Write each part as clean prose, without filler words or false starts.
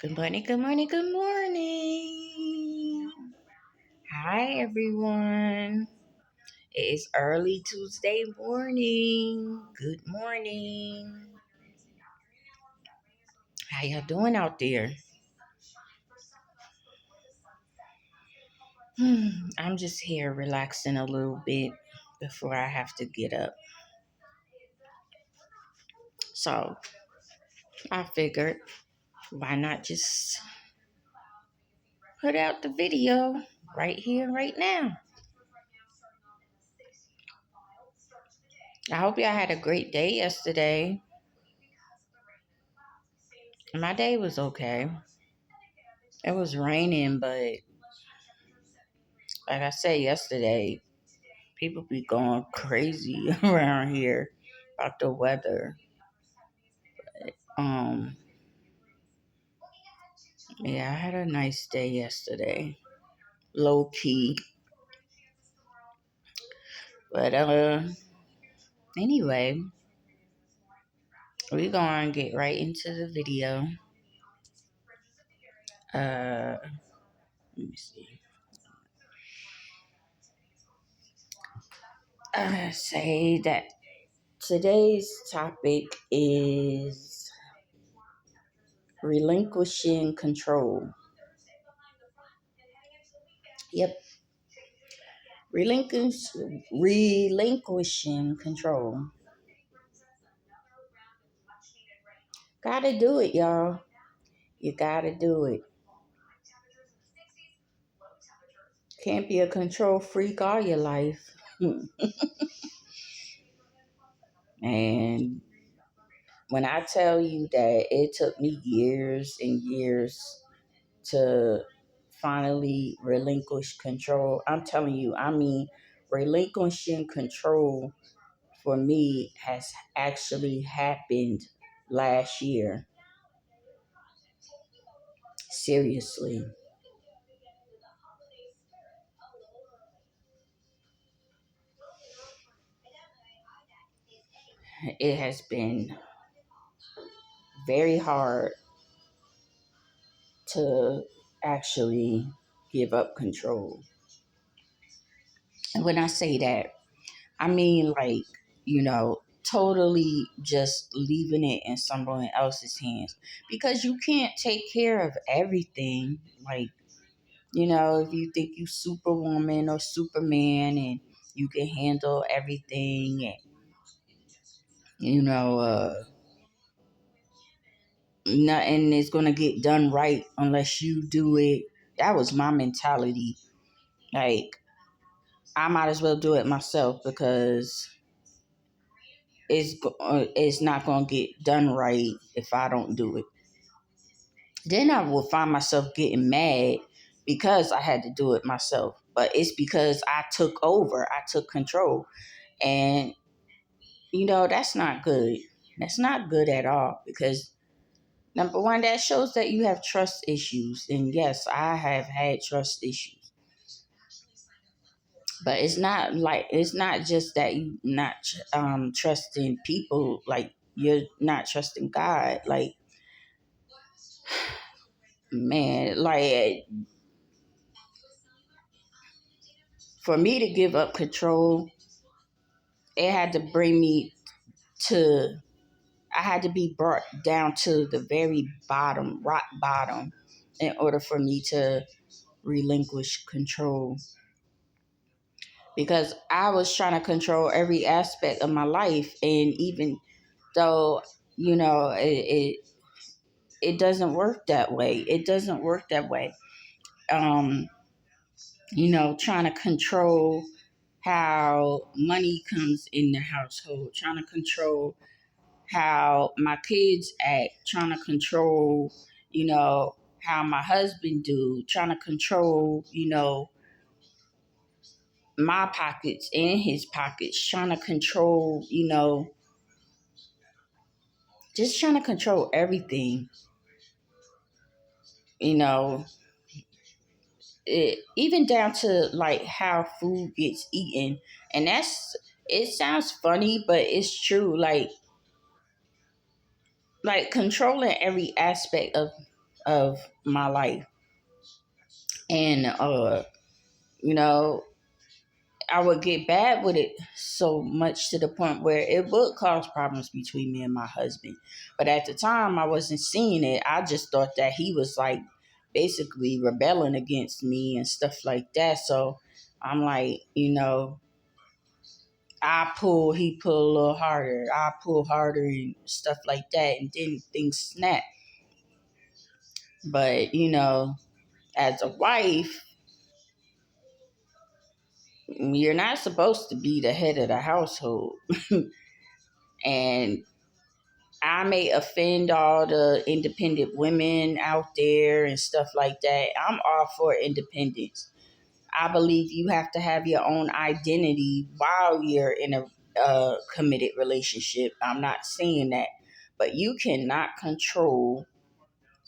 Good morning, good morning, good morning. Hi, everyone. It is early Tuesday morning. Good morning. How y'all doing out there? I'm just here relaxing a little bit before I have to get up. So I figured, why not just put out the video right here, right now? I hope y'all had a great day yesterday. My day was okay. It was raining, but like I said yesterday, people be going crazy around here about the weather. Um, yeah, I had a nice day yesterday, low key. But anyway, we're gonna get right into the video. Let me see. Say that today's topic is relinquishing control. Yep, relinquishing control. Gotta do it, y'all. You gotta do it. Can't be a control freak all your life. And when I tell you that it took me years and years to finally relinquish control, I'm telling you, relinquishing control for me has actually happened last year. Seriously. It has been very hard to actually give up control. And when I say that, I mean totally just leaving it in someone else's hands because you can't take care of everything. If you think you superwoman or superman and you can handle everything and, nothing is going to get done right unless you do it. That was my mentality. Like, I might as well do it myself because it's not going to get done right if I don't do it. Then I will find myself getting mad because I had to do it myself. But it's because I took over. I took control. And, that's not good. That's not good at all because, number one, that shows that you have trust issues. And yes, I have had trust issues. But it's not just that you not trusting people, like you're not trusting God. Like, man, like for me to give up control, it had to bring me to, I had to be brought down to the very bottom, rock bottom, in order for me to relinquish control. Because I was trying to control every aspect of my life. And even though, it doesn't work that way. It doesn't work that way. Trying to control how money comes in the household, trying to control how my kids act, trying to control, how my husband do, trying to control, my pockets and his pockets, trying to control, just trying to control everything, you know, even down to like how food gets eaten. And it sounds funny, but it's true. Like controlling every aspect of of my life. And you know, I would get bad with it so much to the point where it would cause problems between me and my husband. But at the time, I wasn't seeing it. I just thought that he was like basically rebelling against me and stuff like that. So I'm like, I pull, he pull a little harder. I pull harder and stuff like that. And then things snap. But, as a wife, you're not supposed to be the head of the household. And I may offend all the independent women out there and stuff like that. I'm all for independence. I believe you have to have your own identity while you're in a committed relationship. I'm not saying that, but you cannot control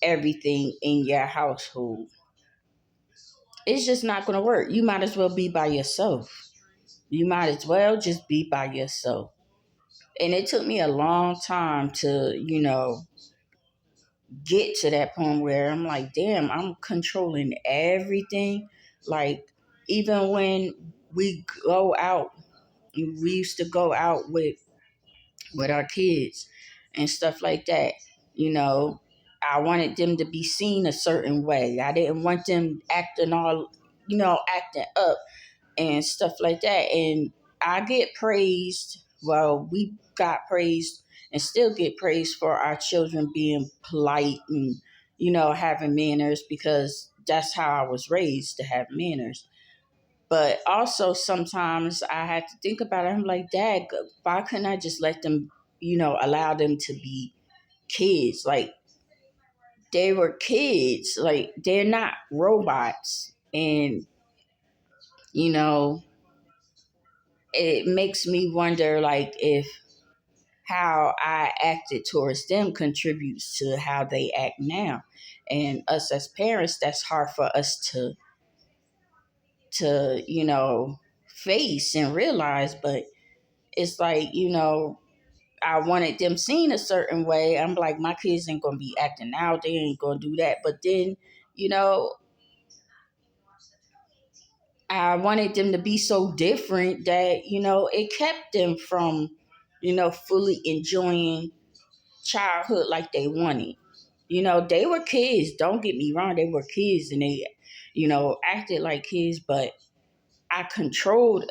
everything in your household. It's just not going to work. You might as well be by yourself. You might as well just be by yourself. And it took me a long time to, get to that point where I'm like, damn, I'm controlling everything. Like, even when we go out, we used to go out with our kids and stuff like that. You know, I wanted them to be seen a certain way. I didn't want them acting all, acting up and stuff like that. And I get praised. Well, we got praised and still get praised for our children being polite and, having manners, because that's how I was raised, to have manners. But also sometimes I had to think about it. I'm like, Dad, why couldn't I just let them, allow them to be kids? Like, they were kids. Like, they're not robots. And, you know, it makes me wonder, like, if how I acted towards them contributes to how they act now. And us as parents, that's hard for us to face and realize. But it's like, I wanted them seen a certain way. I'm like, my kids ain't gonna be acting out, they ain't gonna do that. But then, you know I wanted them to be so different that, it kept them from, fully enjoying childhood like they wanted. They were kids. Don't get me wrong. They were kids and they, acted like kids, but I controlled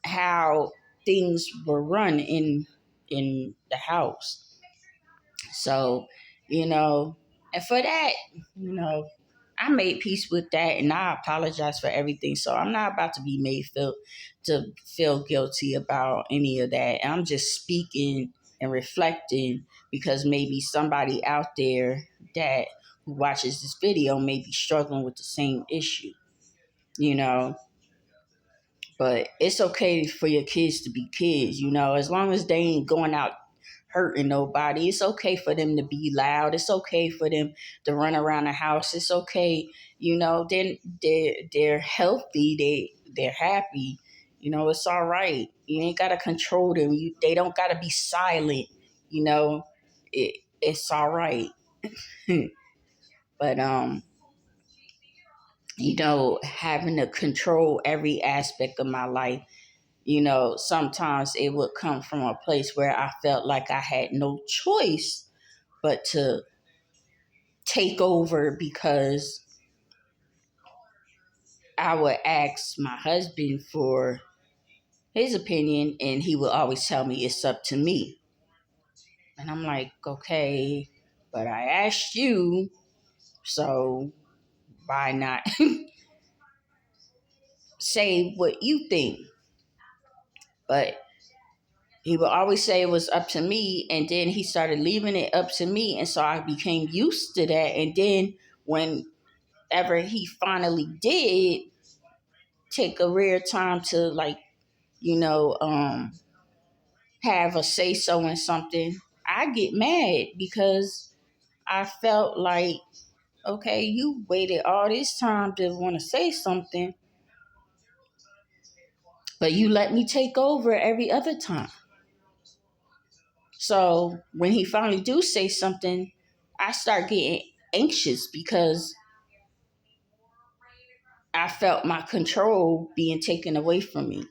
how things were run in the house. So, and for that, you know, I made peace with that and I apologize for everything. So I'm not about to be made feel guilty about any of that. I'm just speaking and reflecting because maybe somebody out there that who watches this video may be struggling with the same issue, you know. But it's okay for your kids to be kids, as long as they ain't going out hurting nobody. It's okay for them to be loud. It's okay for them to run around the house. It's okay, then they're healthy. They're happy. It's all right. You ain't gotta control them. They don't gotta be silent. It's all right. But having to control every aspect of my life, sometimes it would come from a place where I felt like I had no choice but to take over, because I would ask my husband for his opinion and he would always tell me it's up to me. And I'm like, okay, but I asked you, so why not say what you think? But he would always say it was up to me, and then he started leaving it up to me, and so I became used to that. And then whenever he finally did take a rare time to, like, have a say so in something, I get mad because I felt like, okay, you waited all this time to want to say something, but you let me take over every other time. So when he finally do say something, I start getting anxious because I felt my control being taken away from me.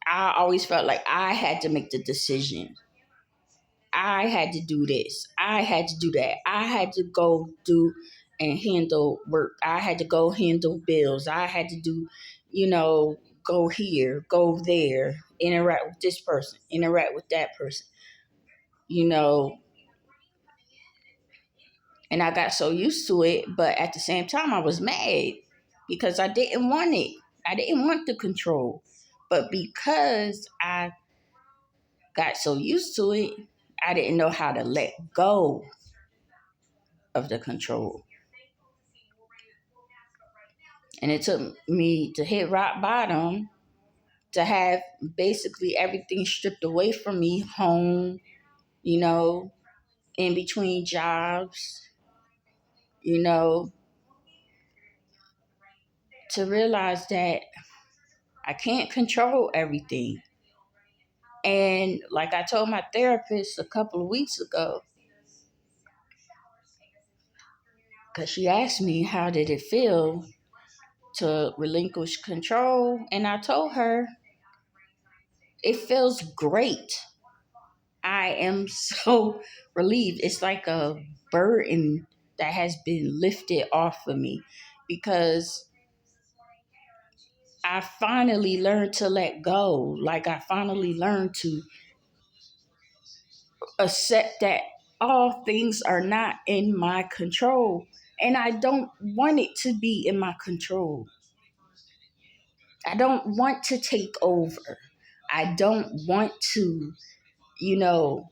I always felt like I had to make the decision. I had to do this. I had to do that. I had to go do and handle work. I had to go handle bills. I had to do, go here, go there, interact with this person, interact with that person, you know. And I got so used to it, but at the same time, I was mad because I didn't want it. I didn't want the control. But because I got so used to it, I didn't know how to let go of the control. And it took me to hit rock bottom to have basically everything stripped away from me, home, you know, in between jobs, you know, to realize that I can't control everything. And like I told my therapist a couple of weeks ago, because she asked me how did it feel to relinquish control, and I told her it feels great. I am so relieved. It's like a burden that has been lifted off of me because I finally learned to let go. Like I finally learned to accept that all things are not in my control. And I don't want it to be in my control. I don't want to take over. I don't want to, you know,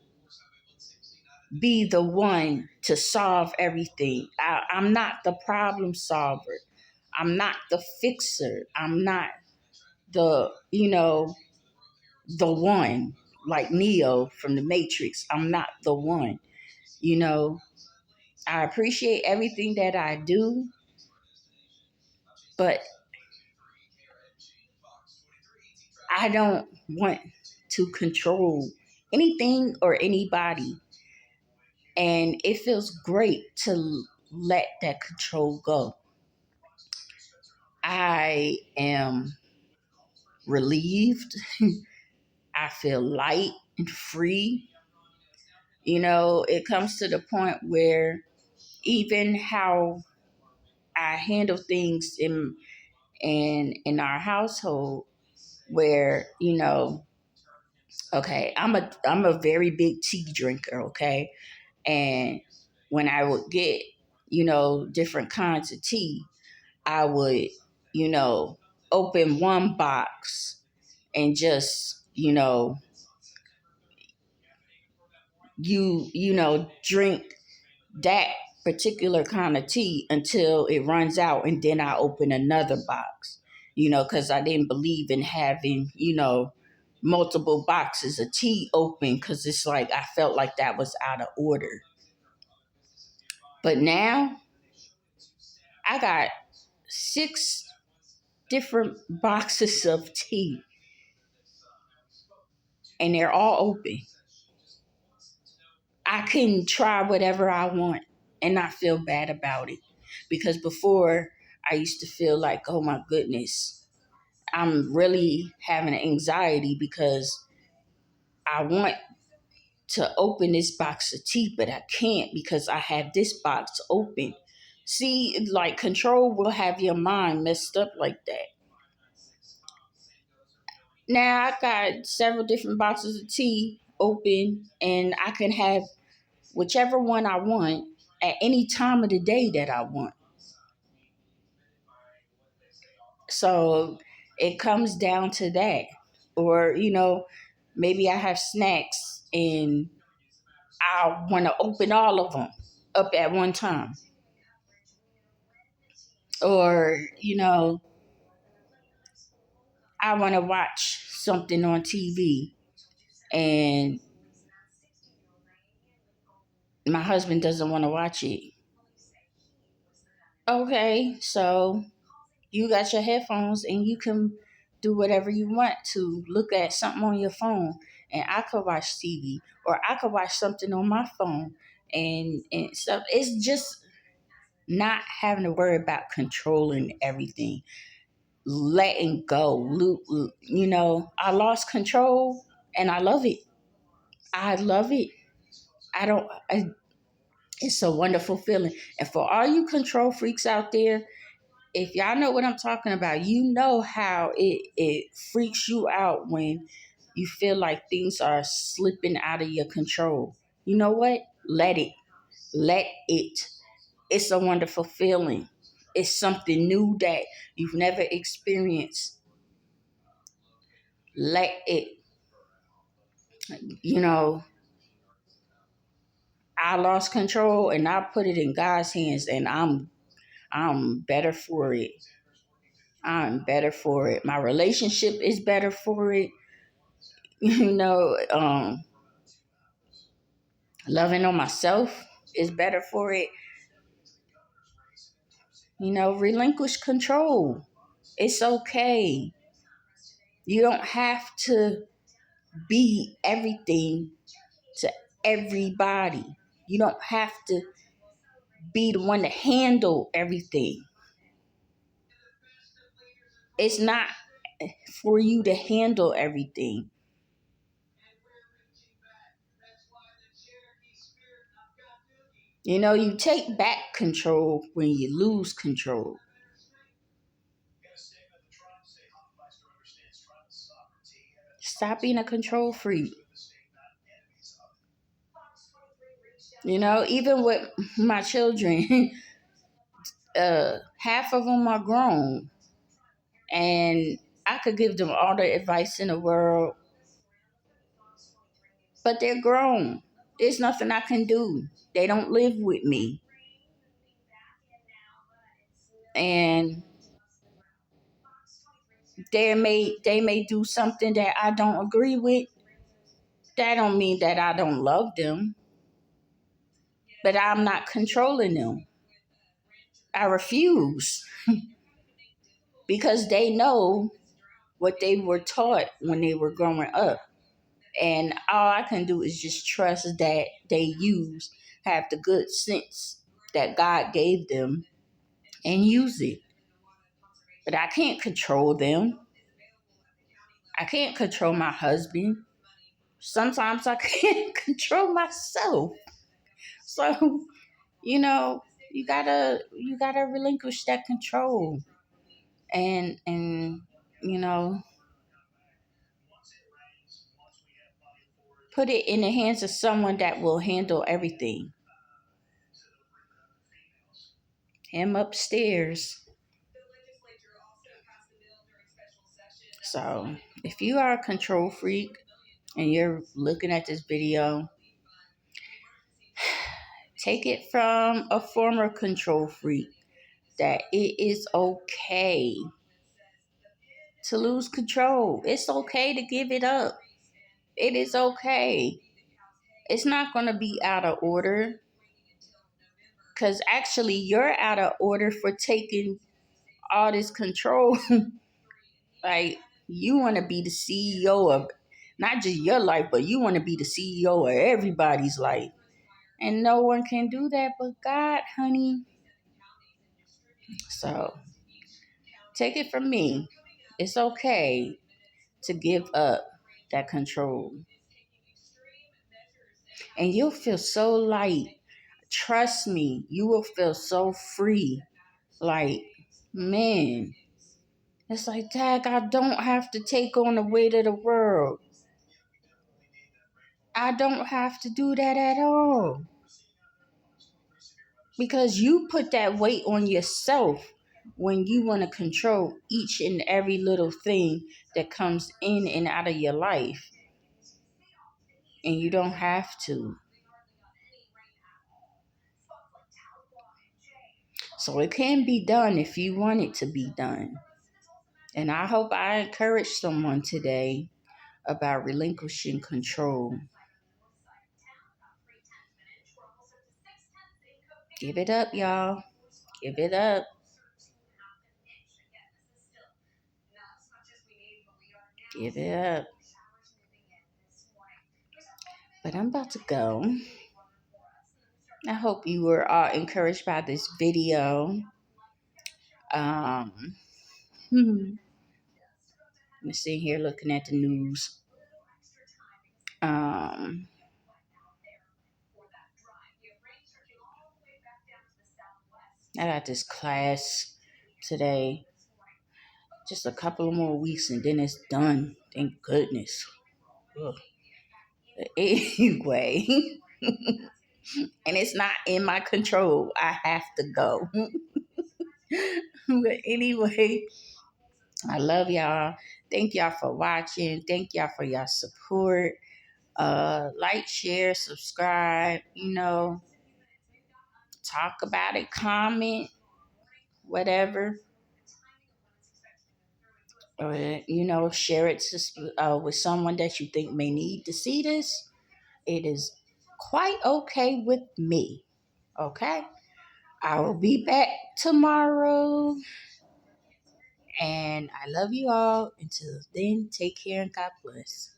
be the one to solve everything. I'm not the problem solver. I'm not the fixer. I'm not the one like Neo from the Matrix. I'm not the one. You know, I appreciate everything that I do, but I don't want to control anything or anybody. And it feels great to let that control go. I am relieved. I feel light and free. It comes to the point where even how I handle things in our household, where okay, I'm a very big tea drinker, okay, and when I would get different kinds of tea, I would open one box and just drink that particular kind of tea until it runs out, and then I open another box, because I didn't believe in having, multiple boxes of tea open, because it's like I felt like that was out of order. But now I got 6 different boxes of tea, and they're all open. I can try whatever I want and not feel bad about it. Because before, I used to feel like, oh my goodness, I'm really having anxiety because I want to open this box of tea, but I can't because I have this box open. See, like control will have your mind messed up like that. Now I got several different boxes of tea open, and I can have whichever one I want at any time of the day that I want. So it comes down to that. Or, maybe I have snacks and I want to open all of them up at one time. Or, I want to watch something on TV and my husband doesn't want to watch it. Okay, so you got your headphones and you can do whatever you want to look at something on your phone, and I could watch TV or I could watch something on my phone, and stuff. It's just not having to worry about controlling everything, letting go. I lost control, and I love it. I love it. I don't. I, it's a wonderful feeling. And for all you control freaks out there, if y'all know what I'm talking about, you know how it freaks you out when you feel like things are slipping out of your control. You know what? Let it. Let it. It's a wonderful feeling. It's something new that you've never experienced. Let it. You know, I lost control and I put it in God's hands, and I'm better for it. I'm better for it. My relationship is better for it. You know, loving on myself is better for it. Relinquish control. It's okay. You don't have to be everything to everybody. You don't have to be the one to handle everything. It's not for you to handle everything. You take back control when you lose control. Stop being a control freak. Even with my children, half of them are grown, and I could give them all the advice in the world, but they're grown. There's nothing I can do. They don't live with me. And they may do something that I don't agree with. That don't mean that I don't love them, but I'm not controlling them. I refuse because they know what they were taught when they were growing up. And all I can do is just trust that they have the good sense that God gave them and use it. But I can't control them. I can't control my husband. Sometimes I can't control myself. So, you know, you gotta relinquish that control and you know put it in the hands of someone that will handle everything. Him upstairs. So, if you are a control freak and you're looking at this video, take it from a former control freak that it is okay to lose control. It's okay to give it up. It is okay. It's not going to be out of order, because actually you're out of order for taking all this control. Like, you want to be the CEO of not just your life, but you want to be the CEO of everybody's life. And no one can do that but God, honey. So take it from me. It's okay to give up that control. And you'll feel so light. Trust me, you will feel so free. Like, man, it's like, Dad, I don't have to take on the weight of the world. I don't have to do that at all. Because you put that weight on yourself when you want to control each and every little thing that comes in and out of your life. And you don't have to. So it can be done if you want it to be done. And I hope I encourage someone today about relinquishing control. Give it up, y'all. Give it up. Give it up. But I'm about to go. I hope you were all encouraged by this video. Um, I'm sitting here looking at the news. Um, I got this class today. Just a couple of more weeks and then it's done. Thank goodness. Ugh. Anyway, and it's not in my control. I have to go. But anyway, I love y'all. Thank y'all for watching. Thank y'all for your support. Like, share, subscribe, talk about it, comment, whatever. Or, share it with someone that you think may need to see this. It is quite okay with me. Okay? I will be back tomorrow. And I love you all. Until then, take care and God bless.